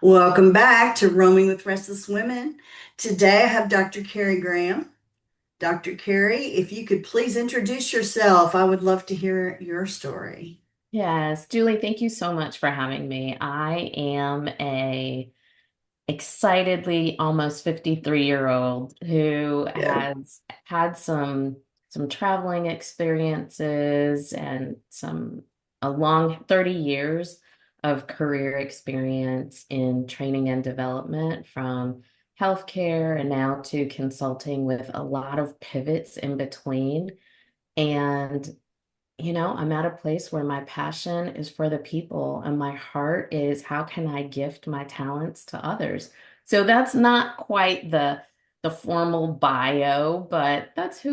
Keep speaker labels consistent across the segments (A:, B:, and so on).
A: Welcome back to Roaming with Restless Women. Today I have Dr. Carrie Graham. Dr. Carrie, if you could please introduce yourself, I would love to hear your story.
B: Yes, Julie, thank you so much for having me. I am a excitedly almost 53-year-old who
A: Yeah.
B: has had some traveling experiences and some a long 30 years of career experience in training and development from healthcare and now to consulting with a lot of pivots in between. And I'm at a place where my passion is for the people and my heart is how can I gift my talents to others? So that's not quite the formal bio, but that's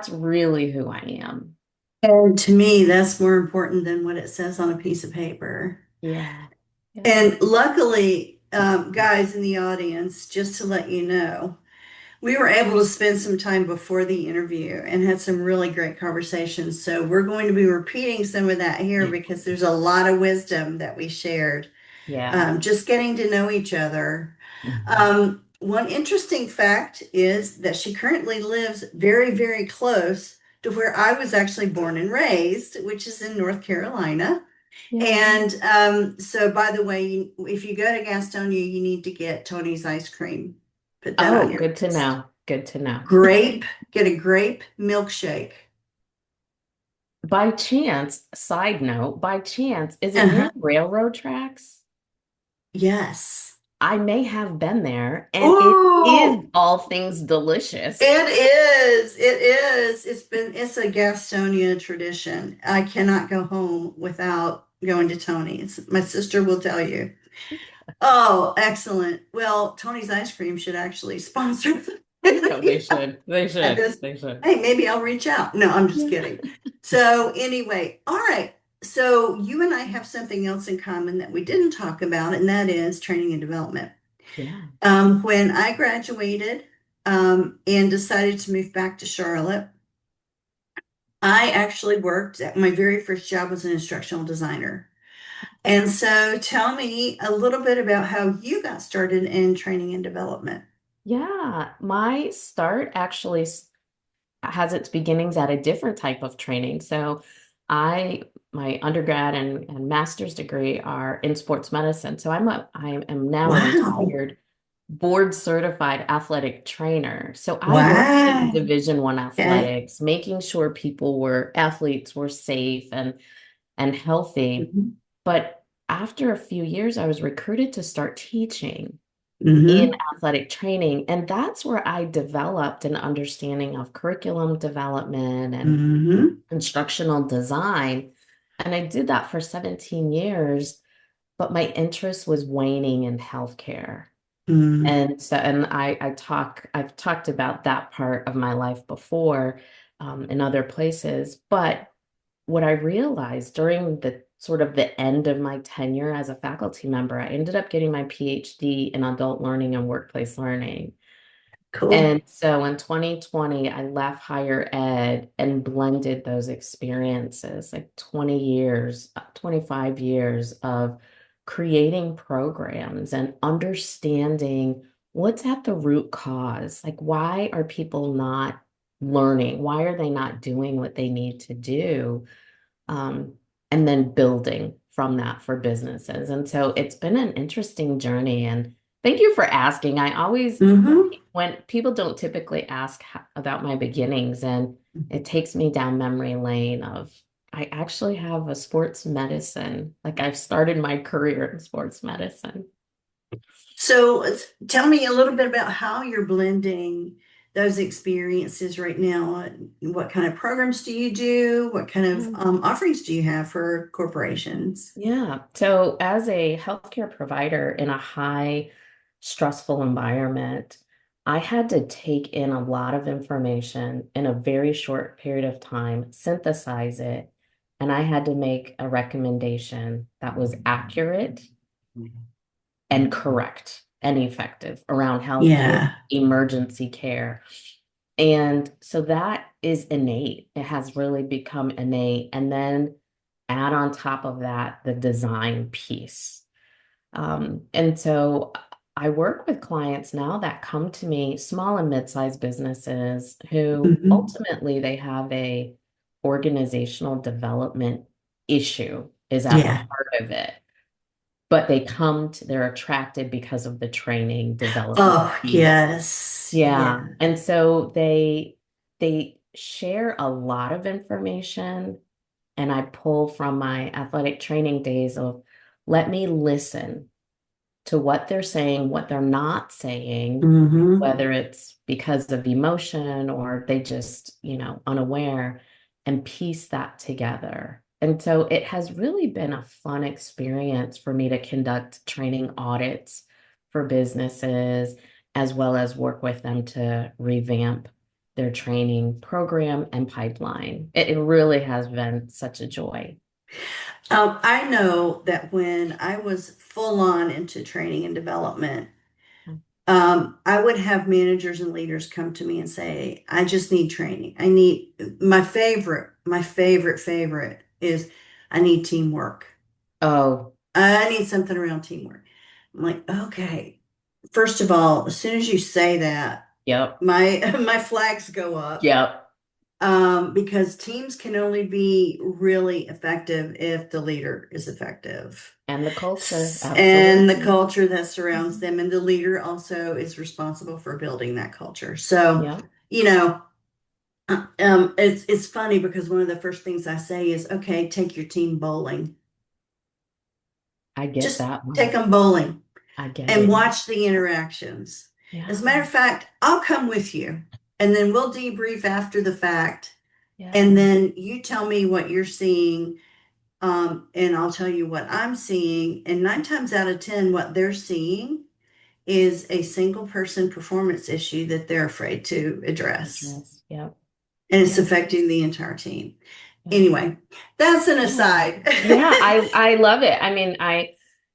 B: really who I am.
A: And to me, that's more important than what it says on a piece of paper.
B: Yeah. Yeah.
A: And luckily, guys in the audience, just to let you know, we were able to spend some time before the interview and had some really great conversations. So we're going to be repeating some of that here because there's a lot of wisdom that we shared,
B: Yeah.
A: just getting to know each other.
B: Mhm.
A: One interesting fact is that she currently lives very, very close to where I was actually born and raised, which is in North Carolina.
B: Yeah.
A: And so, by the way, if you go to Gastonia, you need to get Tony's ice cream. Put that on
B: Oh,
A: your
B: good to
A: list.
B: know. Good to know.
A: Grape, get a grape milkshake.
B: By chance, side note, by chance, is it near
A: Uh-huh.
B: the railroad tracks?
A: Yes.
B: I may have been there, and it is
A: Ooh,
B: all things delicious.
A: it is. It is. It's a Gastonia tradition. I cannot go home without going to Tony's. My sister will tell you. Oh, excellent. Well, Tony's ice cream should actually sponsor
B: No, they should. They
A: at
B: should.
A: this.
B: They should.
A: Hey, maybe I'll reach out. No, I'm just
B: Yeah.
A: kidding. So anyway, all right. So you and I have something else in common that we didn't talk about, and that is training and development.
B: Yeah.
A: When I graduated and decided to move back to Charlotte, I actually worked at my very first job was an instructional designer. And so tell me a little bit about how you got started in training and development.
B: Yeah. My start actually has its beginnings at a different type of training. So I my undergrad and master's degree are in sports medicine. So I am now a
A: Wow.
B: retired board certified athletic trainer. So I worked in
A: Wow.
B: Division I
A: Okay.
B: athletics, making sure athletes were safe and healthy.
A: Mhm.
B: But after a few years, I was recruited to start teaching in
A: Hmm.
B: athletic training. And that's where I developed an understanding of curriculum development and
A: Hmm.
B: instructional design. And I did that for 17 years, but my interest was waning in healthcare.
A: Hmm.
B: I've talked about that part of my life before, in other places. But what I realized during the sort of the end of my tenure as a faculty member, I ended up getting my PhD in adult learning and workplace learning.
A: Cool.
B: And so in 2020, I left higher ed and blended those experiences, like 20 years, 25 years of creating programs and understanding what's at the root cause. Like, why are people not learning? Why are they not doing what they need to do? um, and then building from that for businesses. And so it's been an interesting journey. And thank you for asking. I always,
A: Hmm.
B: when people don't typically ask about my beginnings, and it takes me down memory lane of, I actually have a sports medicine, like I've started my career in sports medicine.
A: So tell me a little bit about how you're blending those experiences right now. What kind of programs do you do? What kind of offerings do you have for corporations?
B: Yeah. So, as a healthcare provider in a high stressful environment, I had to take in a lot of information in a very short period of time, synthesize it, and I had to make a recommendation that was accurate and correct and effective around healthcare,
A: Yeah.
B: emergency care. And so that is innate. It has really become innate. And then add on top of that the design piece. And so I work with clients now that come to me, small and mid-sized businesses who
A: Hmm.
B: ultimately they have a organizational development issue is at the
A: Yeah.
B: heart of it. But they're attracted because of the training development
A: Oh,
B: piece.
A: yes. Yeah.
B: Yeah. And so they share a lot of information and I pull from my athletic training days of let me listen to what they're saying, what they're not saying,
A: Hmm.
B: whether it's because of emotion or they just, unaware, and piece that together. And so it has really been a fun experience for me to conduct training audits for businesses, as well as work with them to revamp their training program and pipeline. It really has been such a joy.
A: I know that when I was full on into training and development, I would have managers and leaders come to me and say, I just need training. I need my favorite is I need teamwork.
B: Oh,
A: I need something around teamwork. I'm like, okay. First of all, as soon as you say that,
B: yep,
A: my my flags go up.
B: yep.
A: Because teams can only be really effective if the leader is effective.
B: And the culture,
A: And the
B: absolutely.
A: culture that surrounds
B: Mhm.
A: them, and the leader also is responsible for building that culture. So,
B: Yep,
A: you know, it's funny because one of the first things I say is, okay, take your team bowling.
B: I get
A: Just
B: that
A: take
B: one.
A: them bowling
B: I get
A: and
B: it.
A: watch the interactions. As a
B: Yeah,
A: matter of fact, I'll come with you, and then we'll debrief after the fact, and
B: yeah,
A: then you tell me what you're seeing. And I'll tell you what I'm seeing. And 9 times out of 10, what they're seeing is a single person performance issue that they're afraid to address.
B: address. Yep,
A: And it's
B: yep,
A: affecting the entire team.
B: yep.
A: Anyway, that's an
B: Yeah.
A: aside.
B: Yeah, I love it. I mean,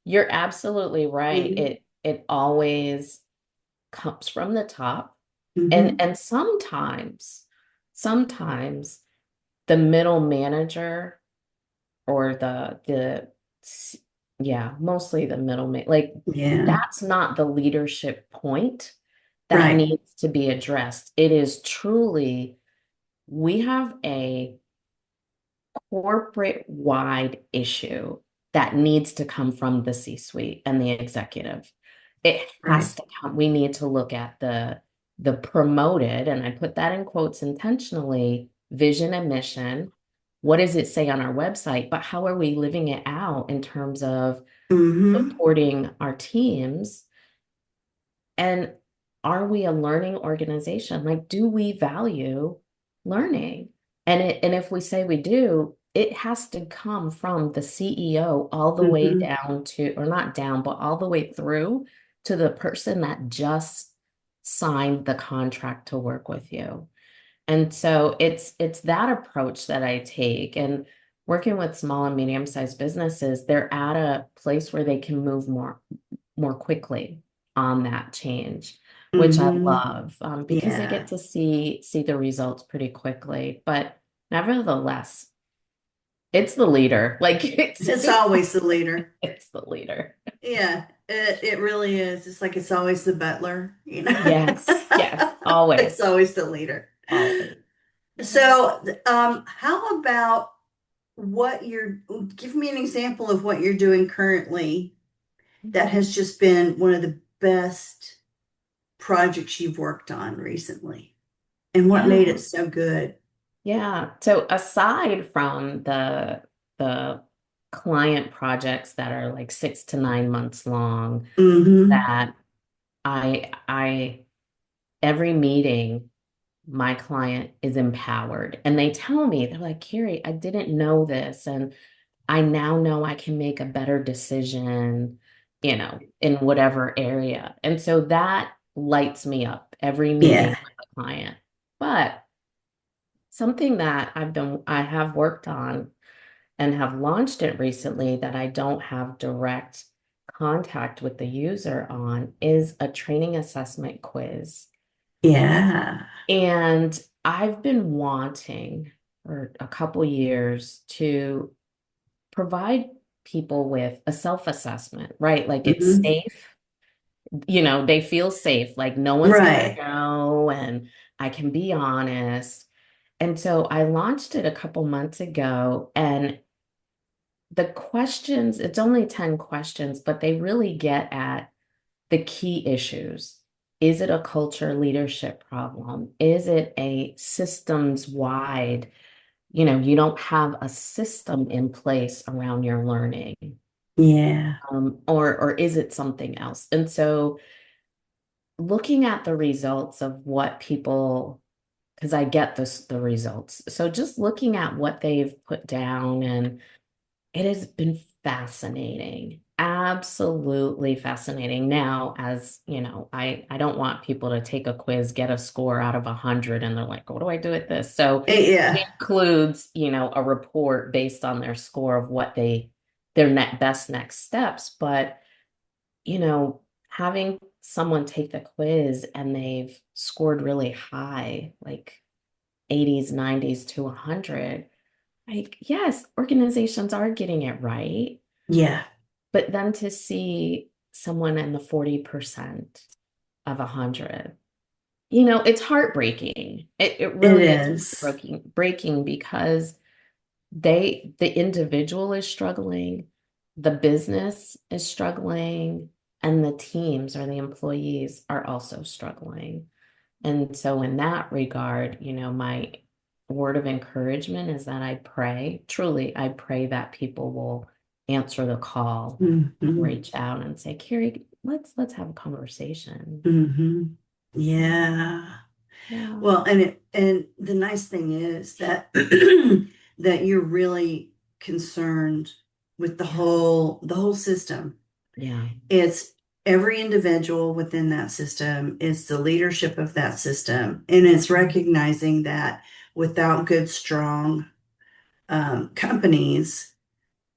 B: you're absolutely right.
A: Hmm.
B: It always comes from the top. And
A: Hmm.
B: and sometimes the middle manager or the yeah, mostly the middleman. Like
A: Yeah,
B: that's not the leadership point that
A: right.
B: needs to be addressed. It is truly we have a corporate wide issue that needs to come from the C-suite and the executive. It
A: Right.
B: has to come. We need to look at the promoted, and I put that in quotes intentionally, vision and mission. What does it say on our website? But how are we living it out in terms of
A: Hmm.
B: supporting our teams? And are we a learning organization? Like, do we value learning? And if we say we do, it has to come from the CEO all the way
A: Hmm.
B: down to, or not down, but all the way through to the person that just signed the contract to work with you. And so it's that approach that I take. And working with small and medium-sized businesses, they're at a place where they can move more quickly on that change, which I
A: Hmm.
B: love because they
A: Yeah.
B: get to see the results pretty quickly. But nevertheless, it's the leader. Like it's
A: It's always the leader.
B: it's the leader.
A: Yeah, it really is. It's like it's always the butler, you know.
B: Yes, yes,
A: It's
B: always,
A: always the leader.
B: always. Yeah.
A: So, how about what you're, give me an example of what you're doing currently that has just been one of the best projects you've worked on recently, and what made it
B: Yeah.
A: so good?
B: Yeah. So aside from the client projects that are like 6 to 9 months long,
A: Mm-hmm.
B: that I every meeting my client is empowered and they tell me they're like, Carrie, I didn't know this and I now know I can make a better decision, in whatever area. And so that lights me up every meeting
A: Yeah,
B: with a client. But something that I have worked on and have launched it recently that I don't have direct contact with the user on is a training assessment quiz.
A: yeah,
B: And I've been wanting for a couple years to provide. people with a self-assessment, right? Like it's
A: Hmm.
B: safe, they feel safe, like no one's gonna
A: Right.
B: know and I can be honest. And so I launched it a couple months ago, and the questions, it's only 10 questions, but they really get at the key issues. Is it a culture leadership problem? Is it a systems wide, you don't have a system in place around your learning?
A: Yeah.
B: Or is it something else? And so looking at the results of what people, because I get the results. So just looking at what they've put down, and it has been fascinating, absolutely fascinating. Now, as you know, I don't want people to take a quiz, get a score out of 100, and they're like, what do I do with this? So
A: Yeah.
B: it includes, a report based on their score of what their best next steps. But, having someone take the quiz and they've scored really high, like 80s, 90s to 100, like, yes, organizations are getting it right.
A: Yeah.
B: But then to see someone in the 40% of 100, it's heartbreaking. It
A: It
B: really is
A: is.
B: breaking because the individual is struggling, the business is struggling, and the teams or the employees are also struggling. And so, in that regard, my word of encouragement is that I pray, truly, I pray that people will answer the call,
A: Hmm.
B: reach out and say, Carrie, let's have a conversation.
A: Hmm.
B: Yeah.
A: Yeah.
B: Yeah.
A: Well, and the nice thing is that that you're really concerned with
B: Yeah.
A: the whole system.
B: Yeah.
A: It's every individual within that system, it's the leadership of that system, and it's
B: Mhm.
A: recognizing that without good, strong companies,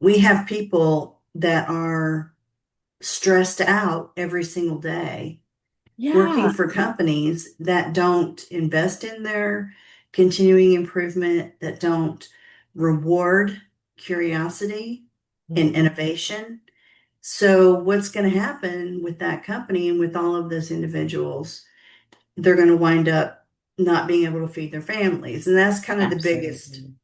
A: we have people that are stressed out every single day working
B: Yeah.
A: for companies that don't invest in their continuing improvement, that don't reward curiosity and
B: Mhm.
A: innovation. So, what's going to happen with that company and with all of those individuals? They're going to wind up not being able to feed their families. And that's kind of the biggest,
B: Absolutely.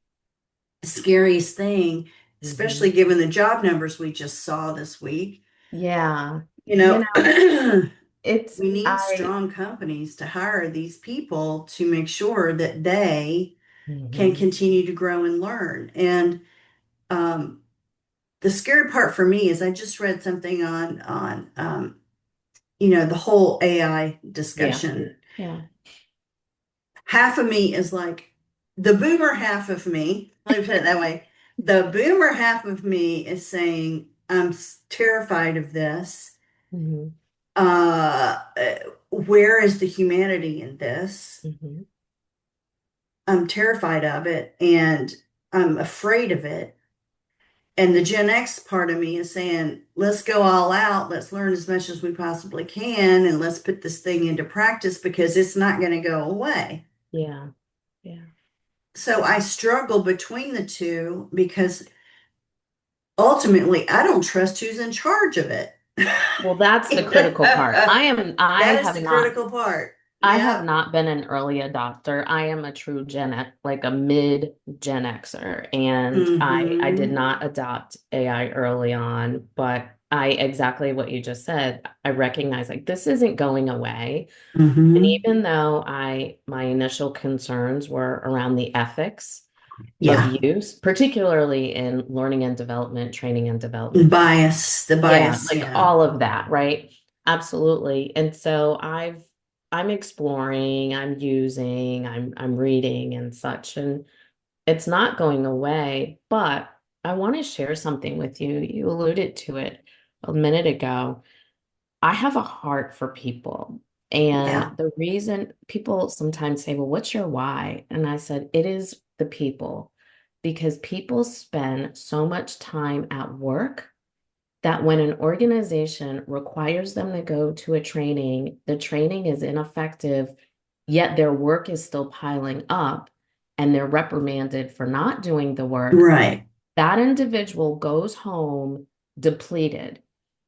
A: scariest thing, especially
B: Hmm.
A: given the job numbers we just saw this week.
B: Yeah.
A: You
B: You
A: know,
B: know, it's
A: we need
B: I
A: strong companies to hire these people to make sure that they can
B: Mhm.
A: continue to grow and learn. And um, the scary part for me is I just read something on the whole AI
B: Yeah.
A: discussion.
B: Yeah.
A: Half of me is like the boomer half of me. Let me put it that way. The boomer half of me is saying I'm terrified of this.
B: Hmm.
A: Uh, uh, where is the humanity in this?
B: Hmm.
A: I'm terrified of it and I'm afraid of it. And the Gen X part of me is saying, let's go all out, let's learn as much as we possibly can, and let's put this thing into practice because it's not going to go away.
B: Yeah. Yeah.
A: So I struggle between the two because ultimately I don't trust who's in charge of it.
B: Well, that's the critical part.
A: That is the critical part.
B: I have
A: Yep.
B: not been an early adopter. I am a true Gen X, like a mid Gen Xer, and I did
A: Hmm.
B: not adopt AI early on, but I exactly what you just said. I recognize like this isn't going away. And
A: Hmm.
B: even though my initial concerns were around the ethics of
A: Yeah.
B: use, particularly in learning and development, training and development.
A: The
B: Yeah,
A: bias.
B: like
A: Yeah.
B: all of that, right? Absolutely. And so I'm exploring, I'm using, I'm reading and such, and it's not going away, but I want to share something with you. You alluded to it a minute ago. I have a heart for people.
A: Yeah.
B: And the reason people sometimes say, well, what's your why? And I said, it is the people, because people spend so much time at work that when an organization requires them to go to a training, the training is ineffective, yet their work is still piling up and they're reprimanded for not doing the work.
A: Right.
B: That individual goes home depleted.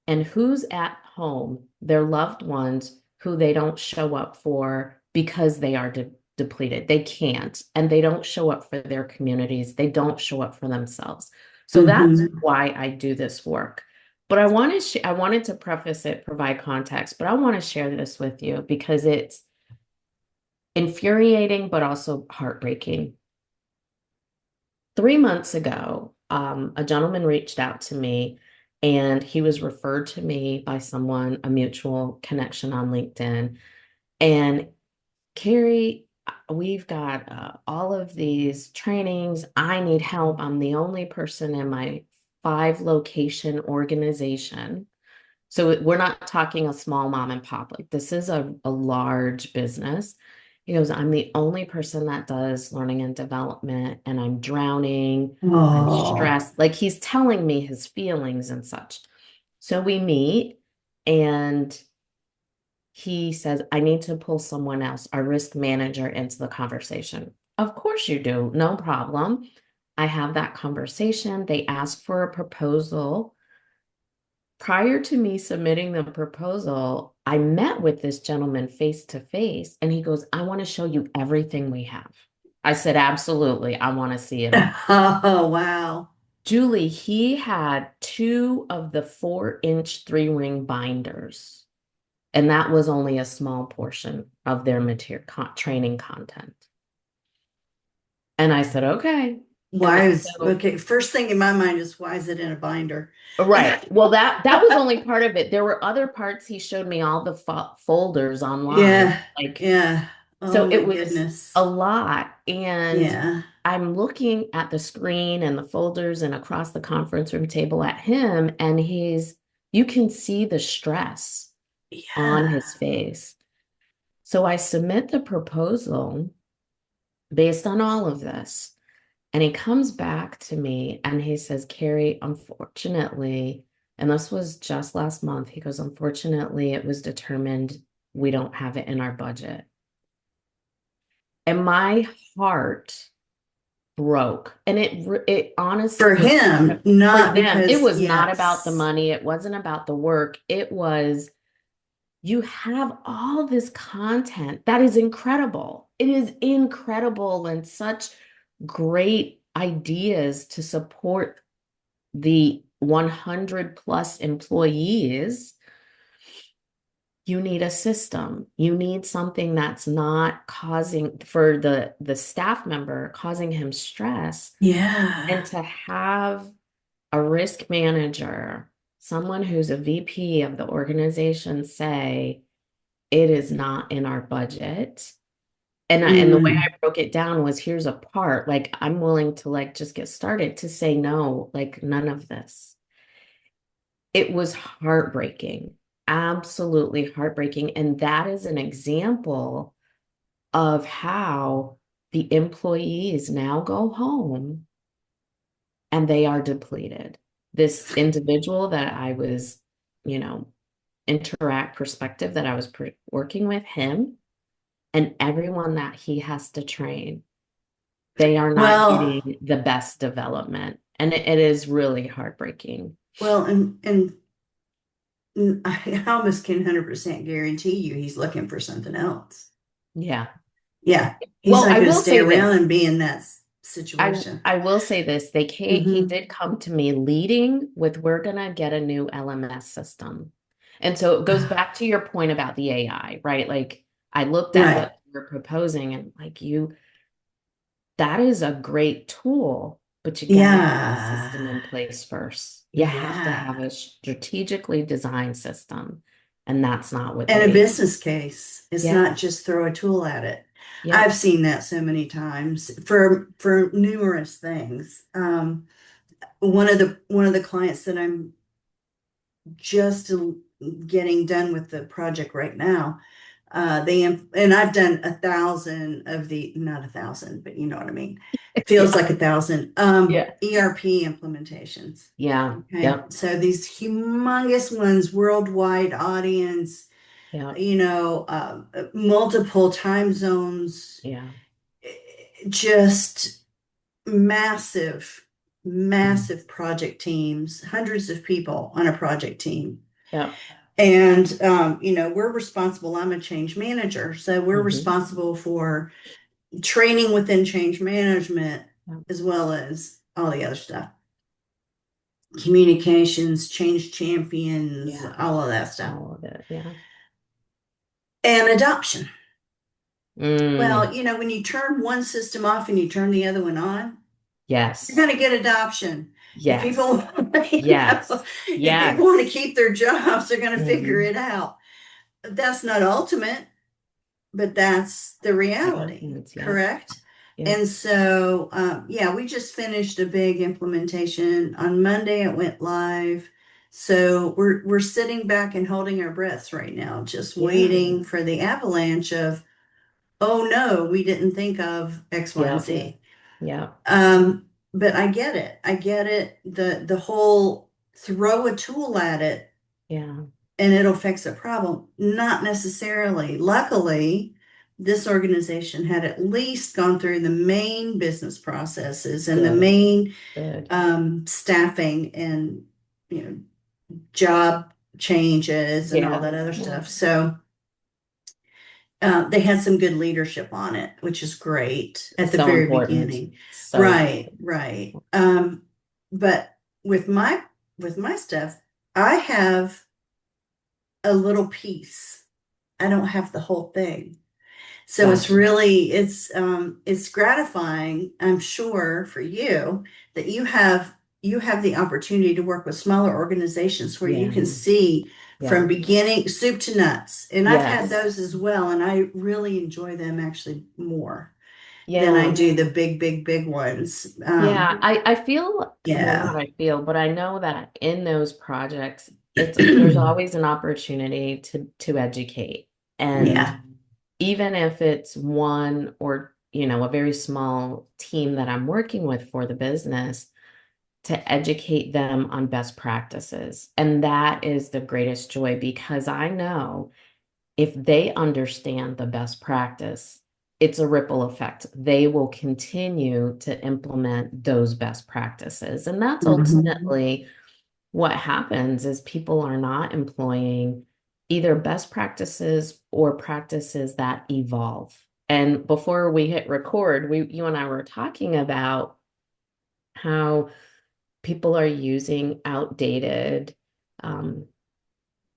B: And who's at home? Their loved ones who they don't show up for because they are depleted. They can't, and they don't show up for their communities. They don't show up for themselves. So that's
A: Hmm.
B: why I do this work. But I wanted to preface it, provide context, but I want to share this with you because it's infuriating, but also heartbreaking. 3 months ago, a gentleman reached out to me and he was referred to me by someone, a mutual connection on LinkedIn. And Carrie, we've got all of these trainings. I need help. I'm the only person in my 5 location organization. So we're not talking a small mom and pop. Like this is a large business. He goes, I'm the only person that does learning and development, and I'm drowning. I'm
A: Oh,
B: stressed. Like he's telling me his feelings and such. So we meet, and he says, I need to pull someone else, our risk manager, into the conversation. Of course you do. No problem. I have that conversation. They ask for a proposal. Prior to me submitting the proposal, I met with this gentleman face to face, and he goes, I want to show you everything we have. I said, absolutely. I want to see it all.
A: oh, wow.
B: Julie, he had 2 of the 4-inch 3-ring binders, and that was only a small portion of their material training content. And I said, okay.
A: Why
B: And
A: is,
B: so
A: okay, first thing in my mind is why is it in a binder?
B: right. Well, that was only part of it. There were other parts. He showed me all the folders online.
A: Yeah,
B: Like,
A: yeah. Oh
B: so
A: my
B: it was
A: goodness.
B: a lot. And
A: Yeah,
B: I'm looking at the screen and the folders and across the conference room table at him, and you can see the stress on
A: yeah.
B: his face. So I submit the proposal based on all of this. And he comes back to me and he says, Carrie, unfortunately, and this was just last month, he goes, unfortunately, it was determined we don't have it in our budget. And my heart broke. And it honestly
A: For
B: was
A: him,
B: for
A: not
B: them. It
A: because,
B: was not about the
A: yes.
B: money. It wasn't about the work. It was, you have all this content that is incredible. It is incredible and such great ideas to support the 100 plus employees. You need a system. You need something that's not causing for the staff member causing him stress,
A: Yeah.
B: and to have a risk manager, someone who's a VP of the organization, say it is not in our budget. And the way
A: Mm,
B: I broke it down was, here's a part, like I'm willing to like just get started, to say no, like none of this. It was heartbreaking, absolutely heartbreaking. And that is an example of how the employees now go home and they are depleted. This individual that I was, you know, interact perspective that I was working with him, and everyone that he has to train, they are not
A: well,
B: getting the best development. And it is really heartbreaking.
A: well, and I almost can 100% guarantee you he's looking for something else.
B: Yeah.
A: Yeah, he's
B: Well,
A: not
B: I
A: going to
B: will
A: stay
B: say
A: around
B: this.
A: and be in that
B: I
A: situation.
B: I will say this. He
A: Hmm.
B: did come to me leading with, we're gonna get a new LMS system. And so it goes back to your point about the AI, right? Like I looked at
A: Right.
B: what you're proposing, and like that is a great tool, but you gotta have a
A: Yeah.
B: system in place first. You have to have
A: Yeah.
B: a strategically designed system, and that's not what
A: And a
B: they.
A: business case. It's
B: Yeah,
A: not just throw a tool at it. I've
B: yep,
A: seen that so many times for numerous things. One of the clients that I'm just getting done with the project right now. And I've done 1,000 of the, not 1,000, but you know what I mean. Feels
B: yeah,
A: like 1,000
B: yeah,
A: ERP implementations.
B: yeah,
A: Okay,
B: yep,
A: so these humongous ones, worldwide audience,
B: yep,
A: multiple time zones,
B: yeah,
A: just massive. massive project teams, hundreds of people on a project team.
B: Yep.
A: And, we're responsible. I'm a change manager. So we're
B: Hmm.
A: responsible for training within change management
B: Yep.
A: as well as all the other stuff. Communications, change champions,
B: Yeah.
A: all of that stuff.
B: All of it. Yeah.
A: And adoption.
B: Mm.
A: Well, when you turn one system off and you turn the other one on, you're
B: Yes.
A: going to get adoption. If
B: Yes.
A: people,
B: Yes.
A: if people want to
B: Yes.
A: keep their jobs, they're going to figure
B: Hmm.
A: it out. That's not ultimate, but that's the
B: What
A: reality,
B: happens? Yep.
A: correct?
B: Yep.
A: And so, yeah, we just finished a big implementation. On Monday, it went live. So we're sitting back and holding our breaths right now, just
B: Yeah.
A: waiting for the avalanche of, oh no, we didn't think of X, Y, and
B: Yep.
A: Z.
B: Yep.
A: But I get it. I get it. The whole throw a tool at it
B: Yeah.
A: and it'll fix a problem. Not necessarily. Luckily, this organization had at least gone through the main business processes and the
B: Good.
A: main
B: Good.
A: staffing and you know job changes and all
B: Yeah.
A: that other
B: Yeah.
A: stuff. So they had some good leadership on it, which is great at the
B: So
A: very
B: important.
A: beginning.
B: So
A: Right,
B: important.
A: right. But with my stuff, I have a little piece. I don't have the whole thing. So
B: Gotcha.
A: it's gratifying, I'm sure, for you that you have the opportunity to work with smaller organizations where you
B: Yeah.
A: can see from
B: Yeah.
A: beginning soup to nuts. And I've had
B: Yes.
A: those as well, and I really enjoy them actually more than I
B: Yeah.
A: do the big, big, big ones.
B: Yeah. I feel, well, not
A: Yeah.
B: I feel, but I know that in those projects, there's always an opportunity to educate. And
A: Yeah.
B: even if it's one or, a very small team that I'm working with for the business, to educate them on best practices. And that is the greatest joy because I know if they understand the best practice, it's a ripple effect. They will continue to implement those best practices. And that's
A: Mhm.
B: ultimately what happens is people are not employing either best practices or practices that evolve. And before we hit record, you and I were talking about how people are using outdated um,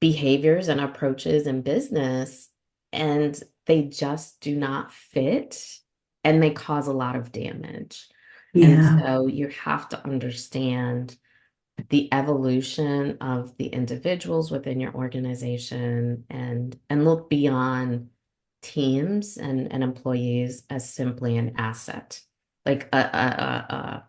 B: behaviors and approaches in business, and they just do not fit and they cause a lot of damage. And
A: Yeah.
B: so you have to understand the evolution of the individuals within your organization and look beyond teams and employees as simply an asset, like a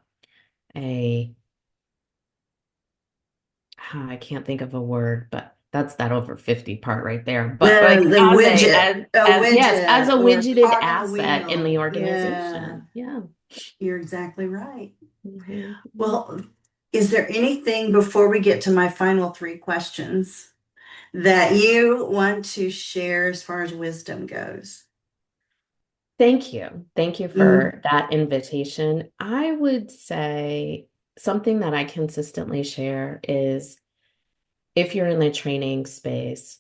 B: I can't think of a word, but that's that over 50 part right there. But like
A: The widget, a
B: as a
A: widget or a
B: widgeted
A: cog in the
B: asset in the
A: wheel. Yeah,
B: organization. Yeah.
A: you're exactly right.
B: Mhm, mhm.
A: Well, is there anything before we get to my final three questions that you want to share as far as wisdom goes?
B: Thank you. Thank you
A: Mm,
B: for that invitation. I would say something that I consistently share is if you're in the training space,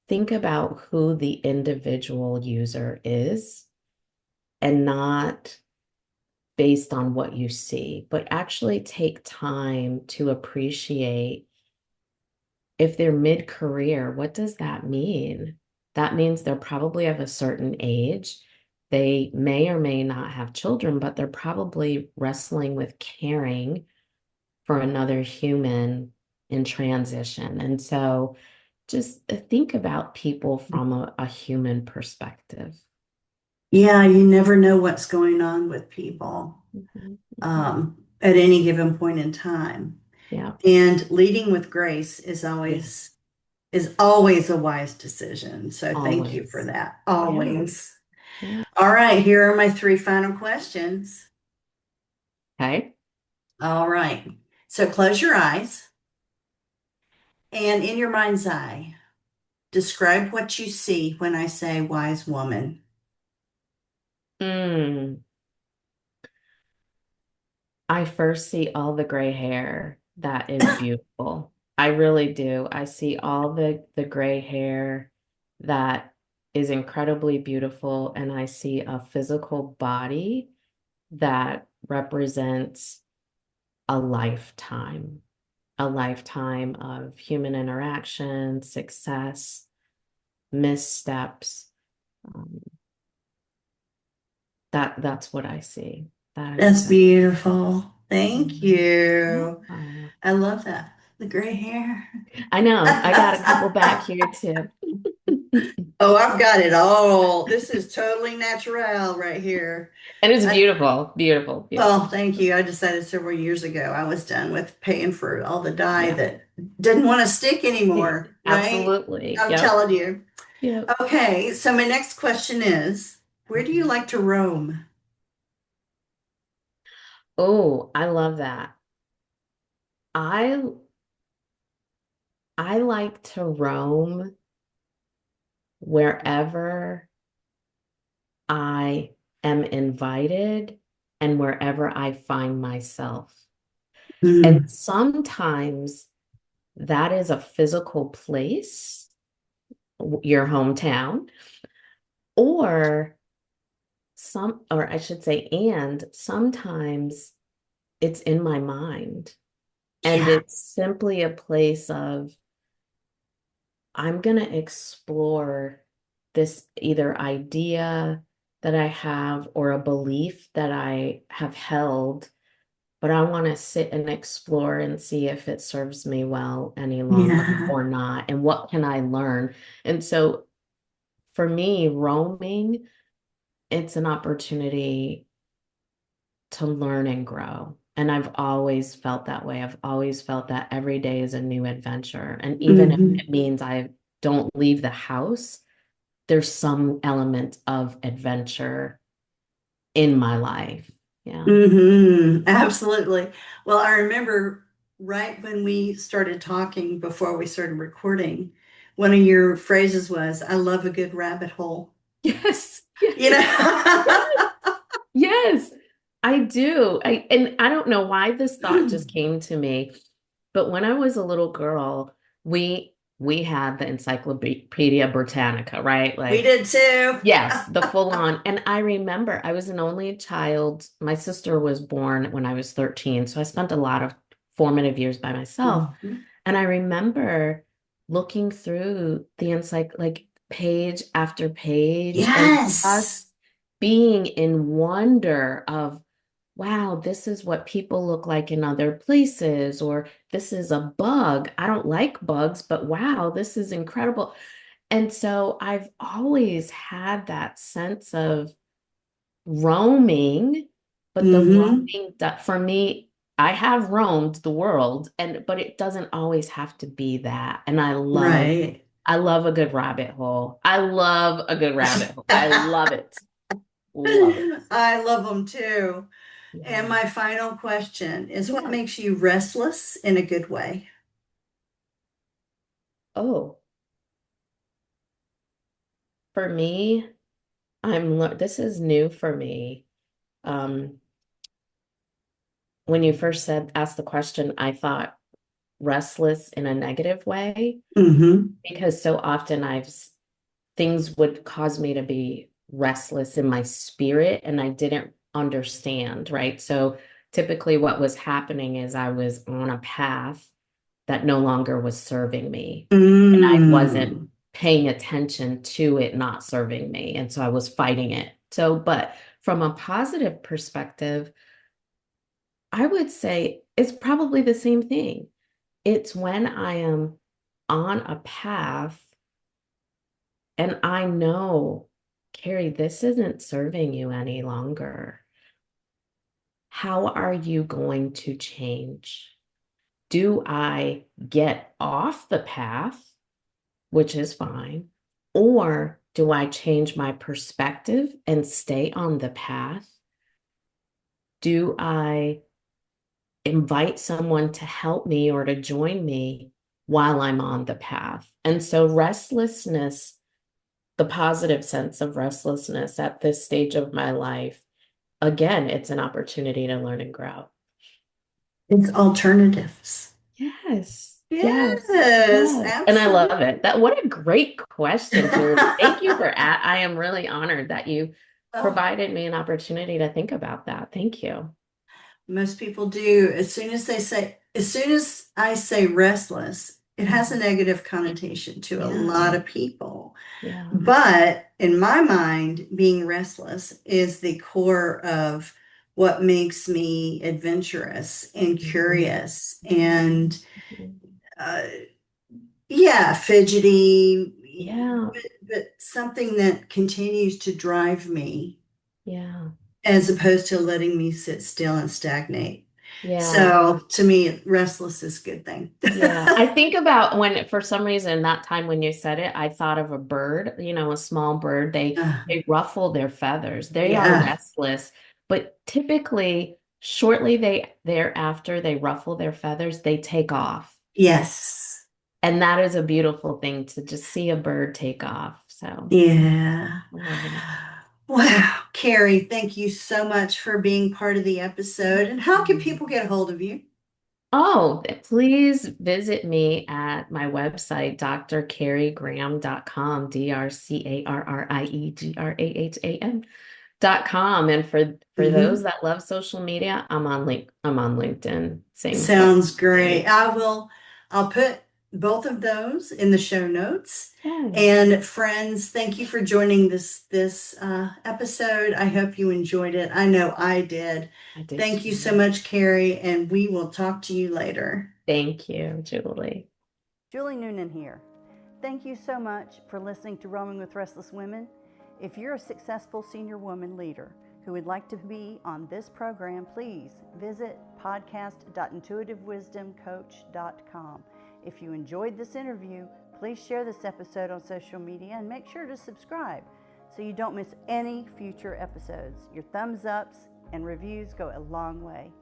B: think about who the individual user is and not based on what you see, but actually take time to appreciate if they're mid-career, what does that mean? That means they're probably of a certain age. They may or may not have children, but they're probably wrestling with caring for another human in transition. And so just think about people from a human perspective.
A: yeah, you never know what's going on with people
B: Mhm, mhm.
A: at any given point in time.
B: Yeah.
A: And leading with grace is
B: Yes.
A: always a wise decision. So thank you for
B: Always.
A: that.
B: Yeah.
A: Always.
B: Yeah.
A: All right, here are my three final questions.
B: Okay.
A: All right. So close your eyes and in your mind's eye, describe what you see when I say wise woman.
B: Mm. I first see all the gray hair. That is beautiful. I really do. I see all the gray hair that is incredibly beautiful, and I see a physical body that represents a lifetime of human interaction, success, missteps. Um, that's what I see. That is
A: That's
B: exactly.
A: beautiful. Thank
B: Mhm.
A: you.
B: Yeah.
A: I love that. The gray hair.
B: I know. I got a couple back here too.
A: Oh, I've got it all. This is totally natural right here.
B: And it's
A: I,
B: beautiful, beautiful,
A: well,
B: beautiful.
A: thank you. I decided several years ago I was done with paying for all the dye
B: Yeah.
A: that didn't want to stick anymore, right?
B: Absolutely.
A: I'm
B: Yep.
A: telling you.
B: Yep.
A: Okay, so my next question is, where do you
B: Mhm.
A: like to roam?
B: Oh, I love that. I I like to roam wherever I am invited and wherever I find myself. And
A: Mm,
B: sometimes that is a physical place, your hometown, or or I should say, and sometimes it's in my mind. And
A: yeah,
B: it's simply a place of, I'm going to explore this either idea that I have or a belief that I have held, but I want to sit and explore and see if it serves me well any longer
A: yeah,
B: or not. And what can I learn? And so for me, roaming, it's an opportunity to learn and grow. And I've always felt that way. I've always felt that every day is a new adventure. And even if
A: hmm
B: it means I don't leave the house, there's some element of adventure in my life. Yeah.
A: absolutely. Well, I remember right when we started talking before we started recording, one of your phrases was, I love a good rabbit hole.
B: Yes.
A: You
B: Yes.
A: know?
B: Yes, I do. And I don't know why this thought just came to me, but when I was a little girl, we had the Encyclopedia Britannica, right?
A: We
B: Like,
A: did too.
B: yes, the full on. And I remember I was an only child. My sister was born when I was 13, so I spent a lot of formative years by myself.
A: Mhm.
B: And I remember looking through the like page after page and
A: Yes.
B: just being in wonder of, wow, this is what people look like in other places, or this is a bug. I don't like bugs, but wow, this is incredible. And so I've always had that sense of roaming, but the
A: hmm
B: roaming that for me, I have roamed the world, and but it doesn't always have to be that. And
A: Right.
B: I love a good rabbit hole. I love a good rabbit hole. I love it. Love it.
A: I love them too. And
B: Yeah.
A: my final question is what
B: Yeah.
A: makes you restless in a good way?
B: Oh, for me, this is new for me. Um, when you first asked the question, I thought restless in a negative way
A: hmm
B: because so often things would cause me to be restless in my spirit and I didn't understand, right? So typically what was happening is I was on a path that no longer was serving me and I wasn't
A: Mm.
B: paying attention to it not serving me. And so I was fighting it. So, but from a positive perspective, I would say it's probably the same thing. It's when I am on a path and I know, Carrie, this isn't serving you any longer. How are you going to change? Do I get off the path, which is fine, or do I change my perspective and stay on the path? Do I invite someone to help me or to join me while I'm on the path? And so, restlessness, the positive sense of restlessness at this stage of my life, again, it's an opportunity to learn and grow.
A: It's alternatives.
B: Yes, yes,
A: Yes,
B: yes. And I love
A: absolutely.
B: it. That what a great question, Julie. Thank you for I am really honored that you
A: Oh,
B: provided me an opportunity to think about that. Thank you.
A: most people do. As soon as I say restless, it has a
B: Mhm.
A: negative connotation to a
B: Yeah,
A: lot of people.
B: yeah.
A: But in my mind, being restless is the core of what makes me adventurous and
B: Mhm.
A: curious and
B: Mhm.
A: uh, yeah, fidgety,
B: Yeah,
A: but something that continues to drive me
B: yeah,
A: as opposed to letting me sit still and stagnate.
B: yeah.
A: So to me, restless is a good thing.
B: Yeah, I think about when, for some reason, that time when you said it, I thought of a bird, a small bird. They ruffle their feathers. They are
A: Yeah.
B: restless, but typically, shortly thereafter they ruffle their feathers, they take off.
A: Yes.
B: And that is a beautiful thing to just see a bird take off. So
A: Yeah.
B: I love it.
A: Wow. Carrie, thank you so much for being part of the episode. And how can people get a hold of you?
B: Oh, please visit me at my website, drcarriegraham.com, DrCarriegraham.com. And for those
A: Mhm.
B: that love social media, I'm on LinkedIn. Same
A: Sounds great.
B: thing.
A: I'll put both of those in the show notes.
B: Yes,
A: And friends, thank you for joining this episode. I hope you enjoyed it. I know I did.
B: I did
A: Thank you so
B: too.
A: much, Carrie, and we will talk to you later.
B: Thank you, Julie.
A: Julie Noonan here. Thank you so much for listening to Roaming with Restless Women. If you're a successful senior woman leader who would like to be on this program, please visit podcast.intuitivewisdomcoach.com. If you enjoyed this interview, please share this episode on social media and make sure to subscribe so you don't miss any future episodes. Your thumbs ups and reviews go a long way.